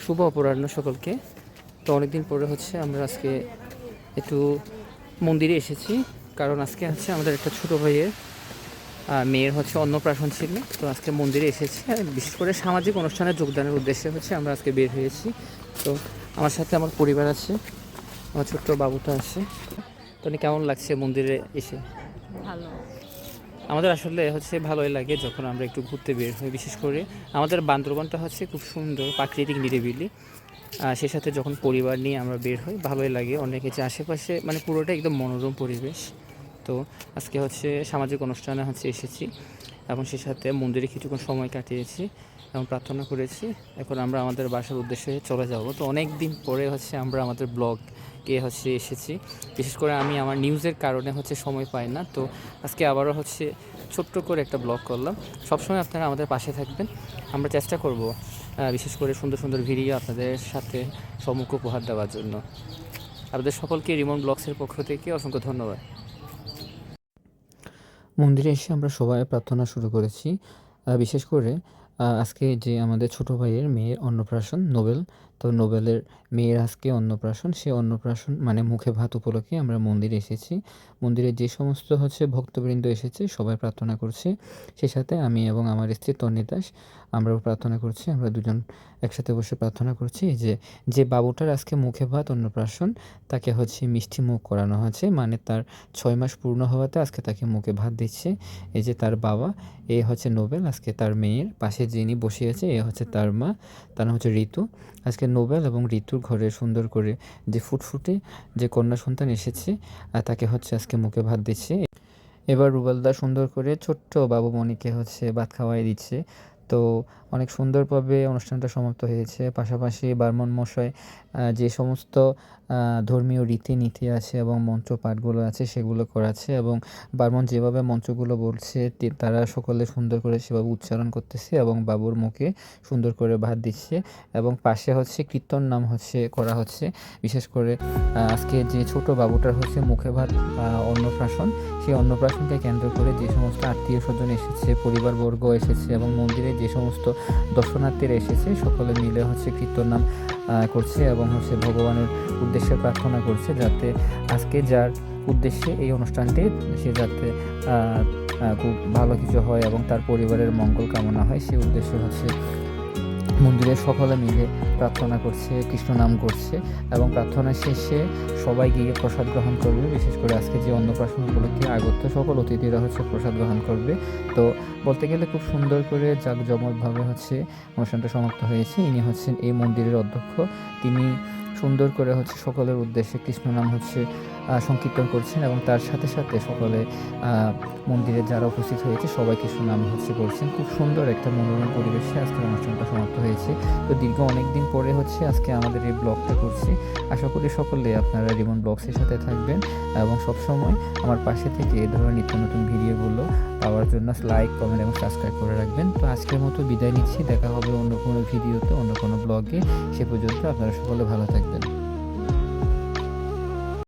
শুভ অপরাহ্ন সকলকে। তো অনেকদিন পরে হচ্ছে আমরা আজকে একটু মন্দিরে এসেছি, কারণ আজকে হচ্ছে আমাদের একটা ছোটো ভাইয়ের মেয়ের হচ্ছে অন্নপ্রাশন ছিল। তো আজকে মন্দিরে এসেছি, আর বিশেষ করে সামাজিক অনুষ্ঠানে যোগদানের উদ্দেশ্যে হচ্ছে আমরা আজকে বের হয়েছি। তো আমার সাথে আমার পরিবার আছে, আমার ছোট্ট বাবুটা আছে। তো কেমন লাগছে মন্দিরে এসে? ভালো। আমাদের আসলে হচ্ছে ভালোই লাগে যখন আমরা একটু ঘুরতে বের হই। বিশেষ করে আমাদের বান্দরবানটা হচ্ছে খুব সুন্দর, প্রাকৃতিক, নিরিবিলি। সে সাথে যখন পরিবার নিয়ে আমরা বের হই ভালোই লাগে অনেক। যে আশেপাশে মানে পুরোটা একদম মনোরম পরিবেশ। তো আজকে হচ্ছে সামাজিক অনুষ্ঠানে হচ্ছে এসেছি এবং সে সাথে মন্দিরে কিছুক্ষণ সময় কাটিয়েছি এবং প্রার্থনা করেছি। এখন আমরা আমাদের বাসার উদ্দেশ্যে চলে যাব। তো অনেক দিন পরে হচ্ছে আমরা আমাদের ব্লগে হচ্ছে এসেছি। বিশেষ করে আমি আমার নিউজের কারণে হচ্ছে সময় পাই না। তো আজকে আবারও হচ্ছে ছোট্ট করে একটা ব্লগ করলাম। সবসময় আপনারা আমাদের পাশে থাকবেন। আমরা চেষ্টা করব বিশেষ করে সুন্দর সুন্দর ভিডিও আপনাদের সাথে সম্মুখ উপহার দেওয়ার জন্য। আপনাদের সকলকে রিমন ব্লগসের পক্ষ থেকে অসংখ্য ধন্যবাদ। মন্দিরে এসে আমরা সবাই প্রার্থনা শুরু করেছি। বিশেষ করে আজকে যে আমাদের ছোট ভাইয়ের মেয়ের অন্নপ্রাশন, নোবেল। তো নোবেলের মেয়ের আজকে অন্নপ্রাশন। সেই অন্নপ্রাশন মানে মুখে ভাত উপলক্ষে আমরা মন্দিরে এসেছি। মন্দিরে যে সমস্ত হচ্ছে ভক্তবৃন্দ এসেছে সবাই প্রার্থনা করছে। সেই সাথে আমি এবং আমার স্ত্রী তন্নি দাস আমরাও প্রার্থনা করছি। আমরা দুজন একসাথে বসে প্রার্থনা করছি যে বাবুটার আজকে মুখে ভাত অন্নপ্রাশন, তাকে হচ্ছে মিষ্টি মুখ করানো হয়েছে। মানে তার 6 মাস পূর্ণ হওয়াতে আজকে তাকে মুখে ভাত দিচ্ছে। এই যে তার বাবা, এ হচ্ছে নোবেল। আজকে তার মেয়ের পাশে যিনি বসে আছে এ হচ্ছে তার মা, তার নাম হচ্ছে ঋতু। আজকে নোবেল এবং ঋতুর ঘরে সুন্দর করে যে ফুটফুটে যে কন্যা সন্তান এসেছে তাকে হচ্ছে আজকে মুখে ভাত দিচ্ছে। এবার রুবেলদা সুন্দর করে ছোট্ট বাবু মণিকে হচ্ছে ভাত খাওয়াই দিচ্ছে। তো অনেক সুন্দরভাবে অনুষ্ঠানটা সমাপ্ত হয়েছে। পাশাপাশি বার্মন মশাই যে সমস্ত ধর্মীয় রীতিনীতি আছে এবং মন্ত্রপাঠগুলো আছে সেগুলো করাচ্ছে, এবং বার্মন যেভাবে মন্ত্রগুলো বলছে তারা সকলে সুন্দর করে সেভাবে উচ্চারণ করতেছে এবং বাবুর মুখে সুন্দর করে ভাত দিচ্ছে। এবং পাশে হচ্ছে কীর্তন নাম হচ্ছে করা হচ্ছে। বিশেষ করে আজকে যে ছোট বাবুটার হচ্ছে মুখে ভাত অন্নপ্রাশন, সেই অন্নপ্রাশনকে কেন্দ্র করে যে সমস্ত আত্মীয় স্বজন এসেছে, পরিবারবর্গ এসেছে এবং মন্দিরে যে সমস্ত দর্শনার্থীরা এসেছে সকলে মিলে হচ্ছে কীর্তন নাম করছে এবং হচ্ছে ভগবানের উদ্দেশ্যে প্রার্থনা করছে যাতে আজকে যার উদ্দেশ্যে এই অনুষ্ঠানটি সে যাতে খুব ভালো কিছু হয় এবং তার পরিবারের মঙ্গল কামনা হয়, সেই উদ্দেশ্যে হচ্ছে মন্দিরে সকলে মিলে প্রার্থনা করছে, কৃষ্ণ নাম করছে এবং প্রার্থনা শেষে সবাই গিয়ে প্রসাদ গ্রহণ করবে। বিশেষ করে আজকে যে অন্নপ্রাশন উপলক্ষে আগত সকল অতিথিরা হচ্ছে প্রসাদ গ্রহণ করবে। তো বলতে গেলে খুব সুন্দর করে জাঁকজমকভাবে হচ্ছে অনুষ্ঠানটা সমাপ্ত হয়েছে। ইনি হচ্ছেন এই মন্দিরের অধ্যক্ষ। তিনি সুন্দর করে হচ্ছে সকলের উদ্দেশ্যে কৃষ্ণ নাম হচ্ছে সংকীর্তন করছেন এবং তার সাথে সাথে সকলে মন্দিরে যারা উপস্থিত হয়েছে সবাই কৃষ্ণ নাম হচ্ছে করছেন। খুব সুন্দর একটা মনোরম পরিবেশে আজকের অনুষ্ঠানটা সমাপ্ত হয়েছে। তো দীর্ঘ অনেক দিন পরে হচ্ছে আজকে আমাদের এই ব্লগটা করছি। আশা করি সকলে আপনারা রিমন ব্লগসের সাথে থাকবেন এবং সবসময় আমার পাশে থেকে এই ধরনের নিত্য নতুন ভিডিওগুলো পাওয়ার জন্য লাইক, কমেন্ট এবং সাবস্ক্রাইব করে রাখবেন। তো আজকের মতো বিদায় নিচ্ছি। দেখা হবে অন্য কোনো ভিডিওতে, অন্য কোনো ব্লগে। সে পর্যন্ত আপনারা সকলে ভালো থাকবেন।